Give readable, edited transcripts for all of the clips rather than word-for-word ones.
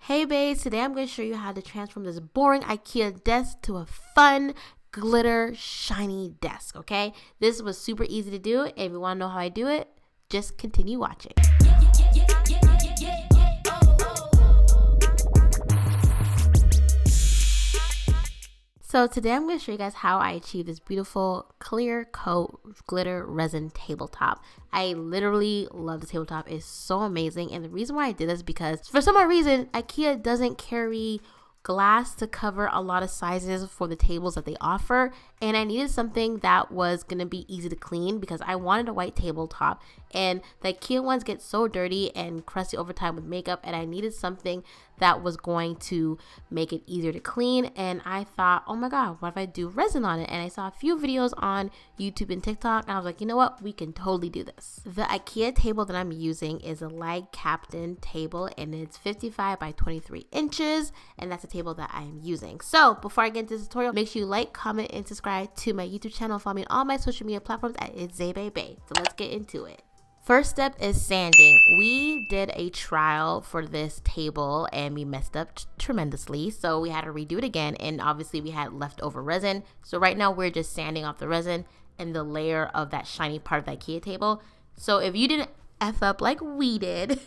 Hey babes, today I'm going to show you how to transform this boring IKEA desk to a fun, glitter, shiny desk, okay? This was super easy to do. If you want to know how I do it, just continue watching. So today I'm going to show you guys how I achieve this beautiful clear coat glitter resin tabletop. I literally love the tabletop. It's so amazing. And the reason why I did this is because for some odd reason, IKEA doesn't carry glass to cover a lot of sizes for the tables that they offer, and I needed something that was gonna be easy to clean because I wanted a white tabletop, and the IKEA ones get so dirty and crusty over time with makeup, and I needed something that was going to make it easier to clean. And I thought, oh my god, what if I do resin on it? And I saw a few videos on YouTube and TikTok, and I was like, you know what, we can totally do this. The IKEA table that I'm using is a Lag Captain table, and it's 55 by 23 inches, and that's the table that I am using. So before I get into this tutorial, make sure you like, comment, and subscribe to my YouTube channel. Follow me on all my social media platforms at It's Zaybebe. So let's get into it. First step is sanding. We did a trial for this table and we messed up tremendously, so we had to redo it again, and obviously we had leftover resin. So right now we're just sanding off the resin and the layer of that shiny part of the IKEA table. So if you didn't F up like we did,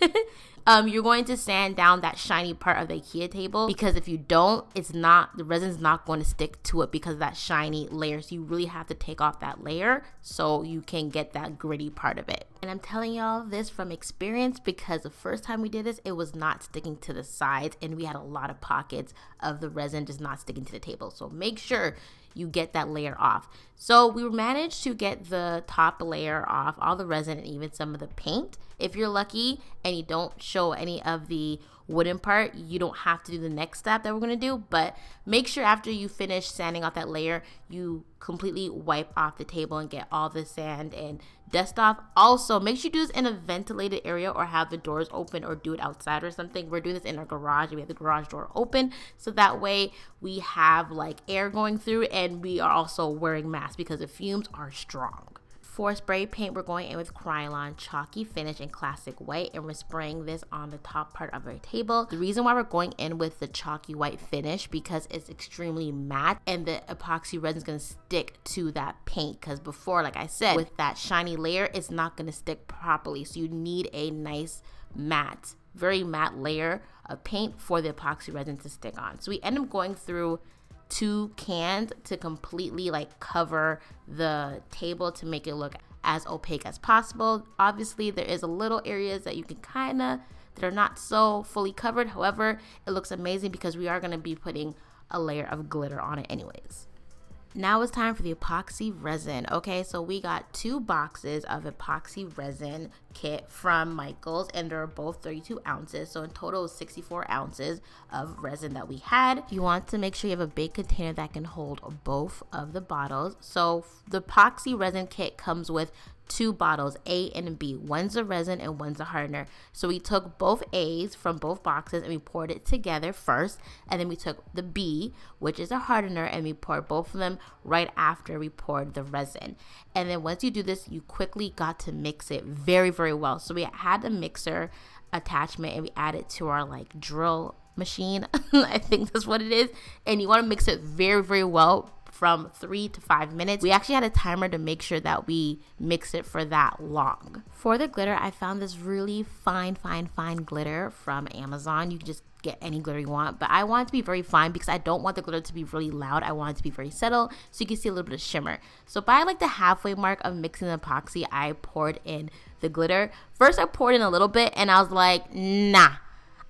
you're going to sand down that shiny part of the IKEA table, because if you don't, the resin's not going to stick to it because of that shiny layer. So you really have to take off that layer so you can get that gritty part of it. And I'm telling y'all this from experience because the first time we did this, it was not sticking to the sides, and we had a lot of pockets of the resin just not sticking to the table. So make sure you get that layer off. So we managed to get the top layer off, all the resin and even some of the paint. If you're lucky and you don't show any of the wooden part, you don't have to do the next step that we're going to do, but make sure after you finish sanding off that layer, you completely wipe off the table and get all the sand and dust off. Also, make sure you do this in a ventilated area or have the doors open, or do it outside or something. We're doing this in our garage, and we have the garage door open, so that way we have like air going through, and we are also wearing masks because the fumes are strong. For spray paint, we're going in with Krylon Chalky Finish in Classic White, and we're spraying this on the top part of our table. The reason why we're going in with the chalky white finish because it's extremely matte, and the epoxy resin is going to stick to that paint, because before, like I said, with that shiny layer, it's not going to stick properly. So you need a nice matte, very matte layer of paint for the epoxy resin to stick on. So we end up going through 2 cans to completely like cover the table to make it look as opaque as possible. Obviously there is a little areas that you can that are not so fully covered. However, it looks amazing because we are going to be putting a layer of glitter on it anyways. Now it's time for the epoxy resin. Okay, so we got 2 boxes of epoxy resin kit from Michaels, and they're both 32 ounces. So in total, it's 64 ounces of resin that we had. You want to make sure you have a big container that can hold both of the bottles. So the epoxy resin kit comes with 2 bottles, A and B. One's a resin and one's a hardener. So we took both A's from both boxes and we poured it together first, and then we took the B, which is a hardener, and we poured both of them right after we poured the resin. And then once you do this, you quickly got to mix it very, very well. So we had the mixer attachment and we added to our like drill machine. I think that's what it is. And you want to mix it very, very well from 3 to 5 minutes. We actually had a timer to make sure that we mix it for that long. For the glitter, I found this really fine glitter from Amazon. You can just get any glitter you want, but I want it to be very fine because I don't want the glitter to be really loud. I want it to be very subtle so you can see a little bit of shimmer. So by like the halfway mark of mixing the epoxy, I poured in the glitter. First I poured in a little bit and I was like, nah,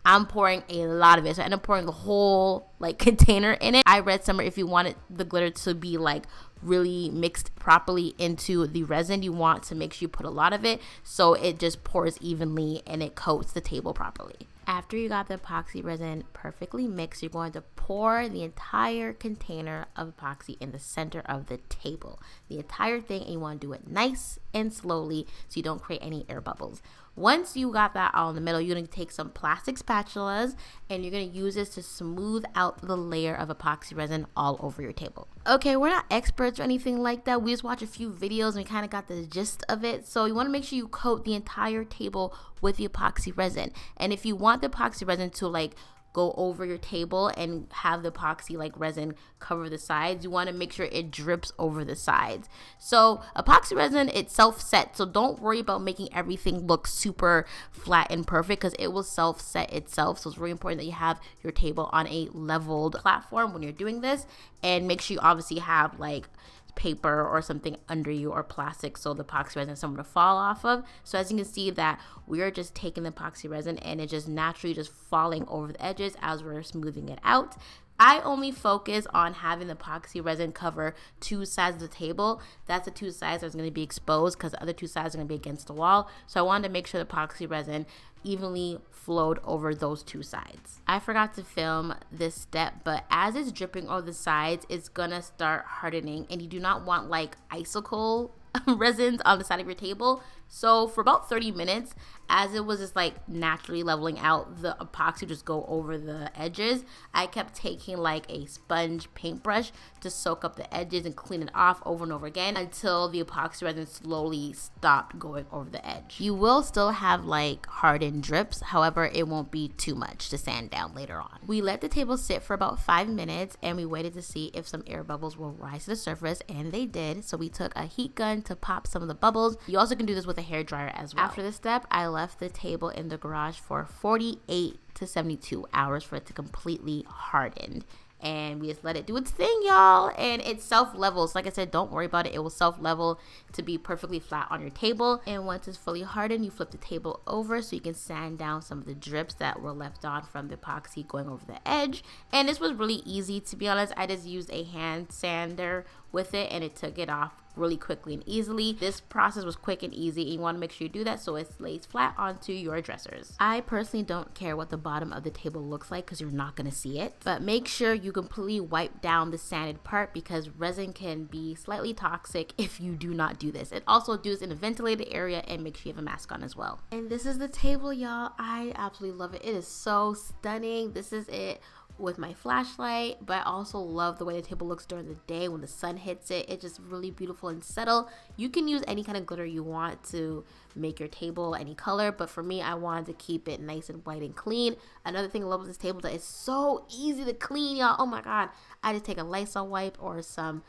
I'm pouring a lot of it. So I ended up pouring the whole like container in it. I read somewhere if you wanted the glitter to be like really mixed properly into the resin, you want to make sure you put a lot of it so it just pours evenly and it coats the table properly. After you got the epoxy resin perfectly mixed, you're going to pour the entire container of epoxy in the center of the table. The entire thing, and you want to do it nice and slowly so you don't create any air bubbles. Once you got that all in the middle, you're going to take some plastic spatulas and you're going to use this to smooth out the layer of epoxy resin all over your table. Okay, we're not experts or anything like that. We just watched a few videos and we kind of got the gist of it. So you want to make sure you coat the entire table with the epoxy resin. And if you want the epoxy resin to like go over your table and have the epoxy like resin cover the sides. You want to make sure it drips over the sides. So epoxy resin, it's self-set, so don't worry about making everything look super flat and perfect because it will self-set itself. So it's really important that you have your table on a leveled platform when you're doing this, and make sure you obviously have like paper or something under you or plastic so the epoxy resin has somewhere to fall off of. So as you can see that we are just taking the epoxy resin and it just naturally just falling over the edges as we're smoothing it out. I only focus on having the epoxy resin cover 2 sides of the table. That's the 2 sides that's going to be exposed because the other 2 sides are going to be against the wall. So I wanted to make sure the epoxy resin evenly flowed over those 2 sides. I forgot to film this step, but as it's dripping over the sides, it's going to start hardening, and you do not want like icicle resins on the side of your table. So for about 30 minutes, as it was just like naturally leveling out, the epoxy would just go over the edges. I kept taking like a sponge paintbrush to soak up the edges and clean it off over and over again until the epoxy resin slowly stopped going over the edge. You will still have like hardened drips, however it won't be too much to sand down later on. We let the table sit for about 5 minutes and we waited to see if some air bubbles will rise to the surface, and they did. So we took a heat gun to pop some of the bubbles. You also can do this with a hair dryer as well. After this step, I left the table in the garage for 48 to 72 hours for it to completely harden. And we just let it do its thing, y'all, and it self-levels. Like I said, don't worry about it. It will self-level to be perfectly flat on your table. And once it's fully hardened, you flip the table over so you can sand down some of the drips that were left on from the epoxy going over the edge. And this was really easy, to be honest. I just used a hand sander with it and it took it off really quickly and easily. This process was quick and easy, and you want to make sure you do that so it lays flat onto your dressers. I personally don't care what the bottom of the table looks like because you're not going to see it, but make sure you completely wipe down the sanded part because resin can be slightly toxic if you do not do this. And also do this in a ventilated area and make sure you have a mask on as well. And this is the table, y'all. I absolutely love it. It is so stunning. This is it with my flashlight, but I also love the way the table looks during the day when the sun hits it. It's just really beautiful and subtle. You can use any kind of glitter you want to make your table any color, but for me, I wanted to keep it nice and white and clean. Another thing I love with this table that it's so easy to clean, y'all. Oh my god, I just take a Lysol wipe or some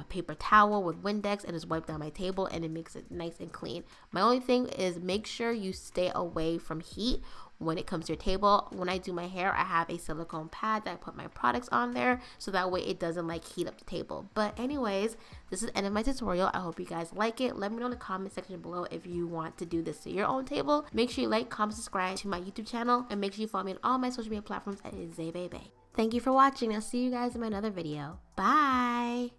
paper towel with Windex and just wipe down my table, and it makes it nice and clean. My only thing is make sure you stay away from heat when it comes to your table. When I do my hair, I have a silicone pad that I put my products on there so that way it doesn't like heat up the table. But anyways, this is the end of my tutorial. I hope you guys like it. Let me know in the comment section below if you want to do this to your own table. Make sure you like, comment, subscribe to my YouTube channel, and make sure you follow me on all my social media platforms at Zebebe. Thank you for watching. I'll see you guys in my another video. Bye.